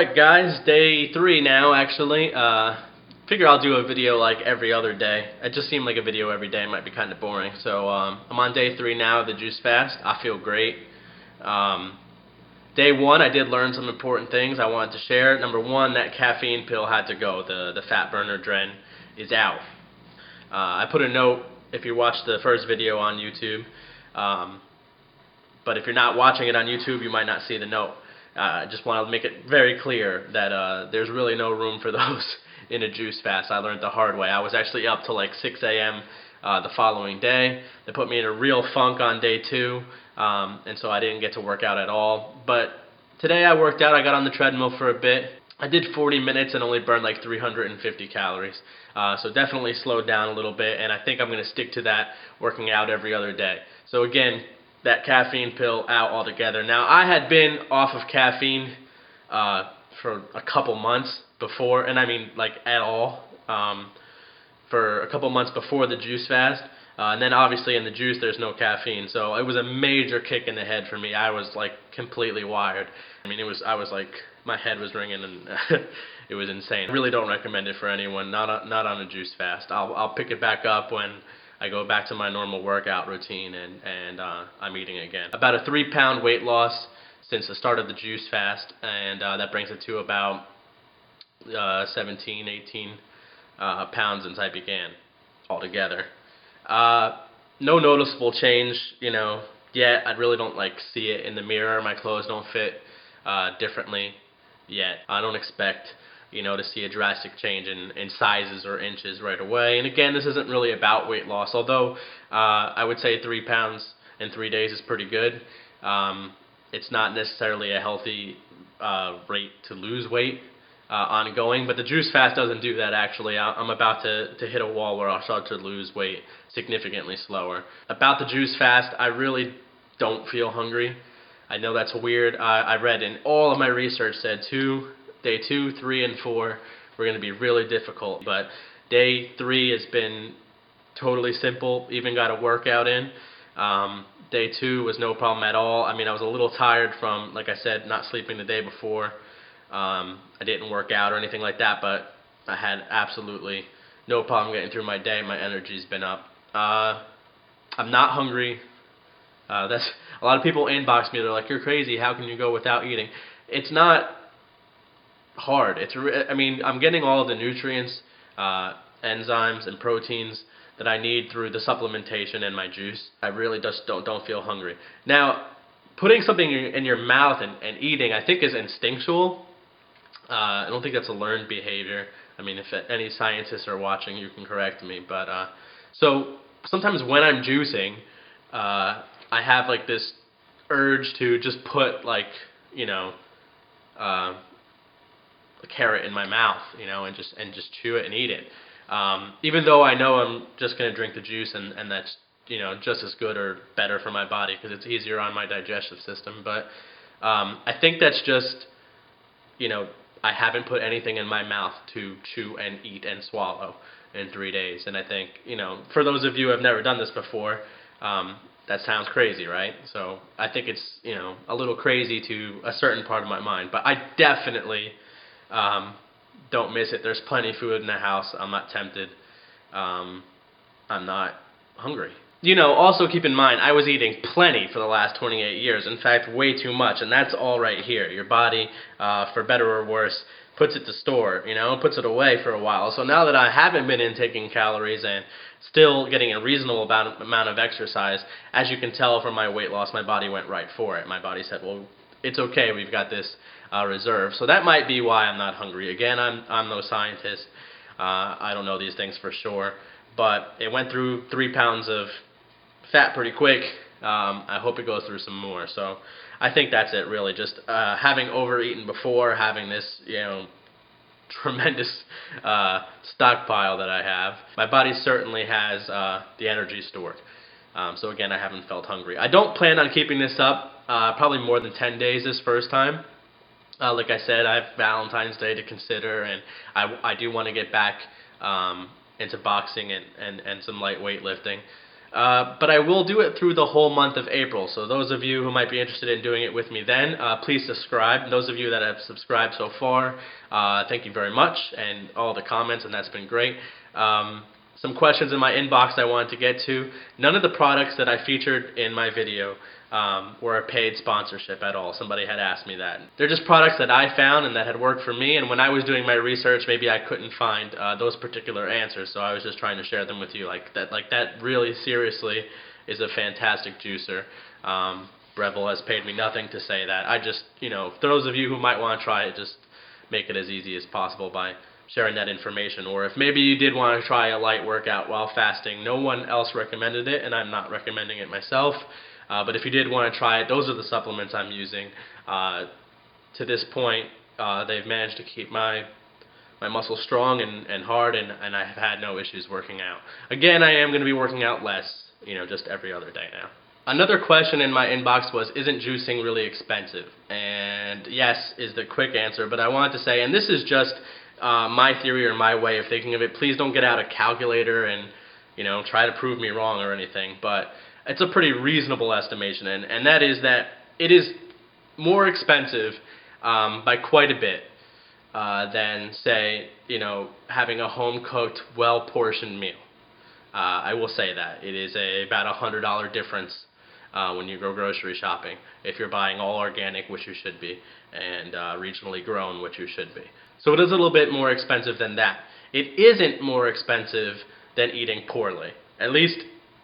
Alright guys, day 3 now actually. Figure I'll do a video like every other day. It just seemed like a video every day might be kind of boring. So I'm on day 3 now of the juice fast. I feel great. Day 1 I did learn some important things I wanted to share. Number 1, that caffeine pill had to go. The fat burner Dren is out. I put a note if you watched the first video on YouTube. But if you're not watching it on YouTube, you might not see the note. I just want to make it very clear that there's really no room for those in a juice fast. I learned the hard way. I was actually up till like 6 a.m. The following day. They put me in a real funk on day 2, and so I didn't get to work out at all. But today I worked out. I got on the treadmill for a bit. I did 40 minutes and only burned like 350 calories. So definitely slowed down a little bit, and I think I'm going to stick to that, working out every other day. So again, that caffeine pill out altogether. Now, I had been off of caffeine for a couple months before, and I mean like at all, for a couple months before the juice fast. And then obviously in the juice there's no caffeine, so it was a major kick in the head for me. I was like completely wired. I mean, I was like, my head was ringing, and it was insane. I really don't recommend it for anyone, not on a juice fast. I'll pick it back up when I go back to my normal workout routine and I'm eating again. About a 3-pound weight loss since the start of the juice fast, and that brings it to about 17, 18 pounds since I began altogether. No noticeable change, yet. I really don't see it in the mirror. My clothes don't fit differently yet. I don't expect to see a drastic change in sizes or inches right away. And again, this isn't really about weight loss, although I would say 3 pounds in 3 days is pretty good. It's not necessarily a healthy rate to lose weight ongoing, but the juice fast doesn't do that actually. I'm about to hit a wall where I'll start to lose weight significantly slower. About the juice fast, I really don't feel hungry. I know that's weird. I read in all of my research said day 2, 3, and 4 were going to be really difficult, but day 3 has been totally simple, even got a workout in. Day 2 was no problem at all. I mean, I was a little tired from, like I said, not sleeping the day before. I didn't work out or anything like that, but I had absolutely no problem getting through my day. My energy's been up. I'm not hungry. That's a lot of people inbox me. They're like, "You're crazy. How can you go without eating?" It's not hard. I mean, I'm getting all of the nutrients, enzymes, and proteins that I need through the supplementation in my juice. I really just don't feel hungry. Now, putting something in your mouth and eating, I think, is instinctual. I don't think that's a learned behavior. I mean, if any scientists are watching, you can correct me. But so sometimes when I'm juicing, I have like this urge to just put a carrot in my mouth, and just chew it and eat it. Even though I know I'm just going to drink the juice and that's just as good or better for my body because it's easier on my digestive system. But I think that's just I haven't put anything in my mouth to chew and eat and swallow in 3 days. And I think for those of you who have never done this before, that sounds crazy, right? So I think it's a little crazy to a certain part of my mind, but I definitely don't miss it. There's plenty of food in the house. I'm not tempted. I'm not hungry. Also keep in mind, I was eating plenty for the last 28 years. In fact, way too much, and that's all right here. Your body, for better or worse, puts it to store, puts it away for a while. So now that I haven't been intaking calories and still getting a reasonable amount of exercise, as you can tell from my weight loss, my body went right for it. My body said, well, it's okay, we've got this reserve. So that might be why I'm not hungry. Again, I'm no scientist. I don't know these things for sure. But it went through 3 pounds of fat pretty quick. I hope it goes through some more. So I think that's it really. Just having overeaten before, having this tremendous stockpile that I have. My body certainly has the energy stored. So again, I haven't felt hungry. I don't plan on keeping this up probably more than 10 days this first time. Like I said, I have Valentine's Day to consider, and I do want to get back into boxing and some light weightlifting. But I will do it through the whole month of April. So those of you who might be interested in doing it with me then, please subscribe. Those of you that have subscribed so far, thank you very much, and all the comments, and that's been great. Some questions in my inbox I wanted to get to. None of the products that I featured in my video were a paid sponsorship at all. Somebody had asked me that. They're just products that I found and that had worked for me, and when I was doing my research, maybe I couldn't find those particular answers, so I was just trying to share them with you. Like that really seriously is a fantastic juicer. Breville has paid me nothing to say that. I just, for those of you who might want to try it, just make it as easy as possible by sharing that information. Or if maybe you did want to try a light workout while fasting, no one else recommended it, and I'm not recommending it myself. But if you did want to try it, those are the supplements I'm using. To this point, they've managed to keep my muscles strong and hard, and I have had no issues working out. Again, I am going to be working out less, just every other day now. Another question in my inbox was, isn't juicing really expensive? And yes is the quick answer, but I wanted to say, and this is just my theory or my way of thinking of it, please don't get out a calculator and try to prove me wrong or anything, but it's a pretty reasonable estimation, and that is that it is more expensive by quite a bit than, say, having a home-cooked, well-portioned meal. I will say that. It is about $100 difference when you go grocery shopping, if you're buying all organic, which you should be, and regionally grown, which you should be. So it is a little bit more expensive than that. It isn't more expensive than eating poorly, at least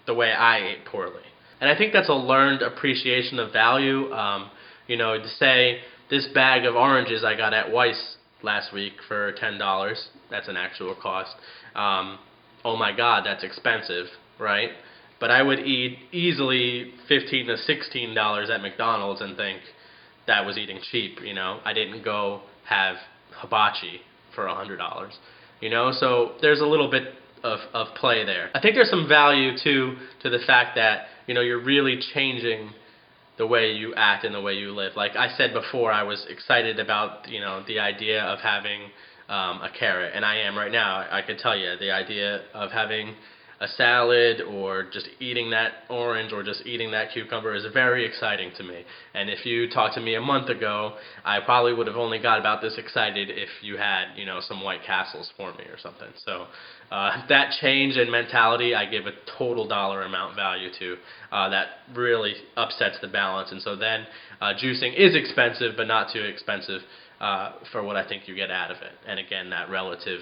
the way I ate poorly. And I think that's a learned appreciation of value. To say this bag of oranges I got at Weiss last week for $10, that's an actual cost. Oh my God, that's expensive, right? But I would eat easily $15 to $16 at McDonald's and think that was eating cheap, I didn't go have hibachi for $100, So there's a little bit of play there. I think there's some value too to the fact that you're really changing the way you act and the way you live. Like I said before, I was excited about the idea of having a carrot, and I am right now. I can tell you the idea of having a salad or just eating that orange or just eating that cucumber is very exciting to me. And if you talked to me a month ago, I probably would have only got about this excited if you had, some White Castles for me or something. So that change in mentality I give a total dollar amount value to. That really upsets the balance. And so then juicing is expensive, but not too expensive for what I think you get out of it. And again, that relative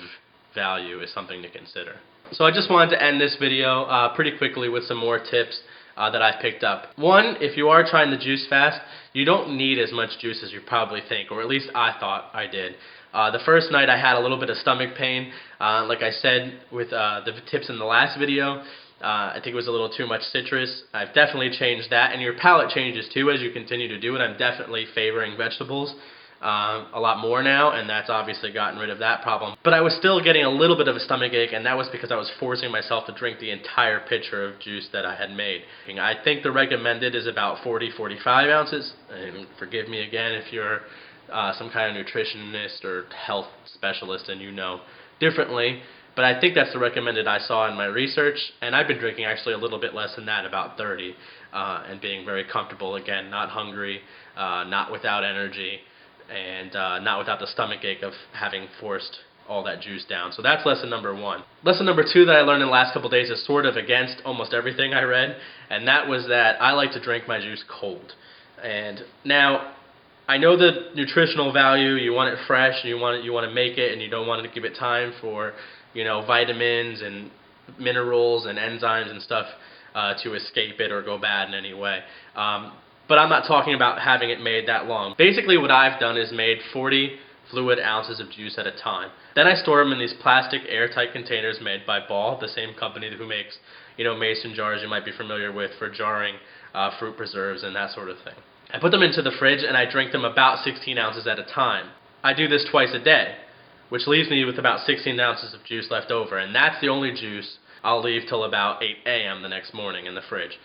value is something to consider. So I just wanted to end this video pretty quickly with some more tips that I've picked up. One, if you are trying to juice fast, you don't need as much juice as you probably think, or at least I thought I did. The first night I had a little bit of stomach pain. Like I said with the tips in the last video, I think it was a little too much citrus. I've definitely changed that, and your palate changes too as you continue to do it. I'm definitely favoring vegetables a lot more now, and that's obviously gotten rid of that problem. But I was still getting a little bit of a stomach ache, and that was because I was forcing myself to drink the entire pitcher of juice that I had made. I think the recommended is about 40-45 ounces, and forgive me again if you're some kind of nutritionist or health specialist and differently, but I think that's the recommended I saw in my research, and I've been drinking actually a little bit less than that, about 30, and being very comfortable, again, not hungry, not without energy, and not without the stomach ache of having forced all that juice down. So that's lesson number one. Lesson number two that I learned in the last couple days is sort of against almost everything I read, and that was that I like to drink my juice cold. And now, I know the nutritional value, you want it fresh, and you want to make it, and you don't want to give it time for, vitamins and minerals and enzymes and stuff to escape it or go bad in any way. But I'm not talking about having it made that long. Basically what I've done is made 40 fluid ounces of juice at a time. Then I store them in these plastic airtight containers made by Ball, the same company who makes, mason jars you might be familiar with for jarring fruit preserves and that sort of thing. I put them into the fridge and I drink them about 16 ounces at a time. I do this twice a day, which leaves me with about 16 ounces of juice left over, and that's the only juice I'll leave till about 8 a.m. the next morning in the fridge.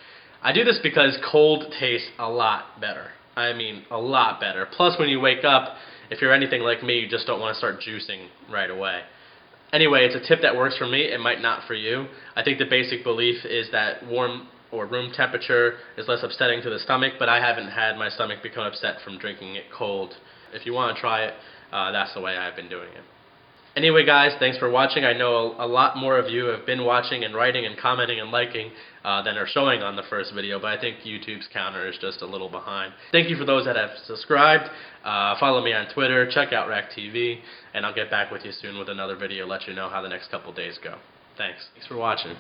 I do this because cold tastes a lot better. I mean, a lot better. Plus, when you wake up, if you're anything like me, you just don't want to start juicing right away. Anyway, it's a tip that works for me. It might not for you. I think the basic belief is that warm or room temperature is less upsetting to the stomach, but I haven't had my stomach become upset from drinking it cold. If you want to try it, that's the way I've been doing it. Anyway, guys, thanks for watching. I know a lot more of you have been watching and writing and commenting and liking than are showing on the first video, but I think YouTube's counter is just a little behind. Thank you for those that have subscribed. Follow me on Twitter, check out Rack TV, and I'll get back with you soon with another video, let you know how the next couple days go. Thanks. Thanks for watching.